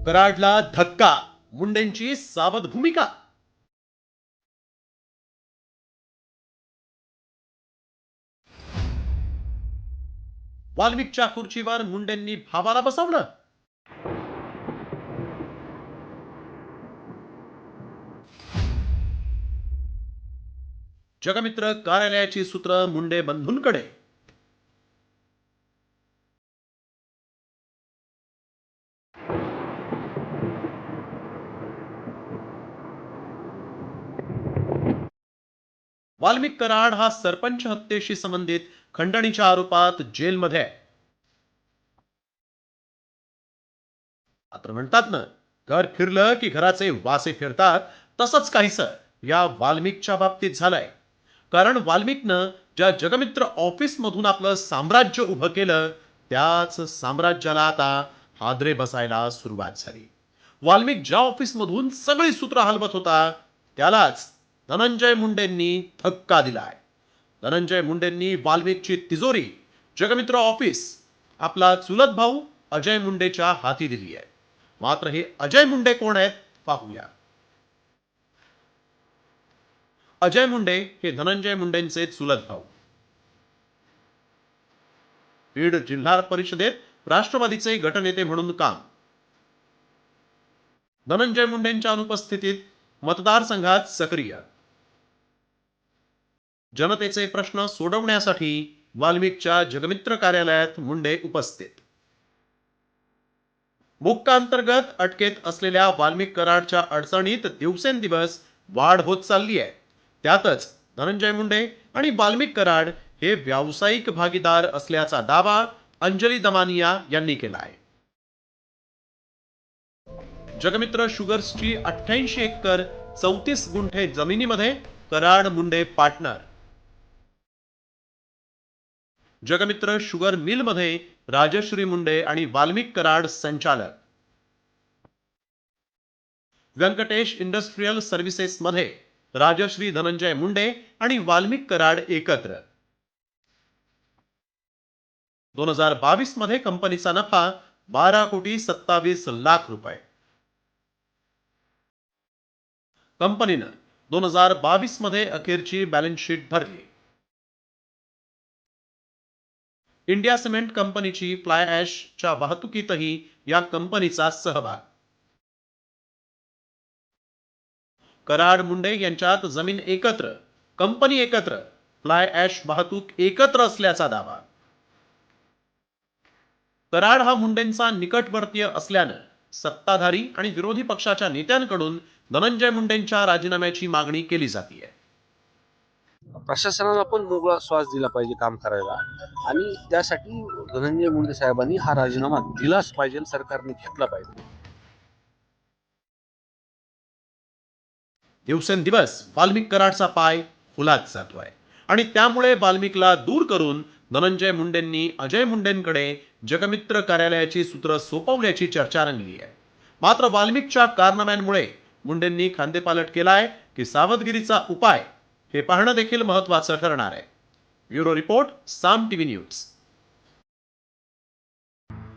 कराडला धक्का, मुंडेंची सावध भूमिका. वाल्मिकच्या खुर्चीवर मुंडेंनी भावाला बसवलं. जगमित्र कार्यालयाची सूत्र मुंडे बंधूंकडे. वाल्मिक कराड हा सरपंच हत्येशी संबंधित खंडणीच्या आरोपात जेलमध्ये आहे. मात्र म्हणतात ना, घर फिरलं की घराचे वासे फिरतात, तसंच काहीसं या वाल्मिकच्या बाबतीत झालंय. कारण वाल्मिकनं ज्या जगमित्र ऑफिस मधून आपलं साम्राज्य उभं केलं, त्याच साम्राज्याला आता हादरे बसायला सुरुवात झाली. वाल्मिक ज्या ऑफिस मधून सगळी सूत्र हलवत होता, त्यालाच धनंजय मुंडेंनी धक्का दिलाय. धनंजय मुंडेंनी वाल्मिकची तिजोरी, जगमित्र ऑफिस, आपला चुलत भाऊ अजय मुंडेच्या हाती दिली आहे. मात्र हे अजय मुंडे कोण आहेत पाहूया. अजय मुंडे हे धनंजय मुंडेंचे चुलत भाऊ. बीड जिल्हा परिषदेत राष्ट्रवादीचे गटनेते म्हणून काम. धनंजय मुंडेंच्या अनुपस्थितीत मतदारसंघात सक्रिय. जनतेचे प्रश्न सोडवण्यासाठी वाल्मिकच्या जगमित्र कार्यालयात मुंडे उपस्थित. मुक्कांतर्गत अटकेत असलेल्या वाल्मिक कराडच्या अडचणीत दिवसेंदिवस वाढ होत चालली आहे. त्यातच धनंजय मुंडे आणि वाल्मिक कराड हे व्यावसायिक भागीदार असल्याचा दावा अंजली दमानिया यांनी केला आहे. जगमित्र शुगर्सची 88 एकर 34 गुंठे जमिनीमध्ये Karad Munde partner. Jagmitra sugar mill मध्ये राजश्री मुंडे आणि वाल्मिक कराड संचालक. व्यंकटेश इंडस्ट्रियल सर्व्हिसेस मध्ये राजश्री धनंजय मुंडे आणि वाल्मिक कराड एकत्र. 2022 मध्ये कंपनीचा नफा 12,27 कोटी रुपये. कंपनीनं 2022 मध्ये अखेरची बॅलन्स शीट भरली. इंडिया सिमेंट कंपनीची फ्लाय ॲशच्या वाहतुकीतही या कंपनीचा सहभाग. कराड मुंडे यांच्यात जमीन एकत्र, कंपनी एकत्र, फ्लाय ॲश वाहतूक एकत्र असल्याचा दावा. कराड हा मुंडेंचा निकटवर्तीय असल्यानं सत्ताधारी आणि विरोधी पक्षाच्या नेत्यांकडून धनंजय मुंडेंच्या राजीनाम्याची मागणी केली जाते. प्रशासनाला पण मोकळा श्वास दिला पाहिजे काम करायला आणि त्यासाठी धनंजय मुंडे साहेबांनी हा राजीनामा दिलाच पाहिजे, सरकारने घेतला पाहिजे. दिवसेंदिवस वाल्मिक कराडचा पाय फुलात जातोय आणि त्यामुळे वाल्मिकला दूर करून धनंजय मुंडेंनी अजय मुंडेंकडे जगमित्र कार्यालयाची सूत्र सोपवल्याची चर्चा रंगली आहे. मात्र वाल्मिकच्या कारनाम्यांमुळे मुंडेंनी खांदेपालट केलाय की सावधगिरीचा उपाय, हे पाहणं देखील महत्वाचं ठरणार आहे. ब्युरो रिपोर्ट, साम टीव्ही न्यूज.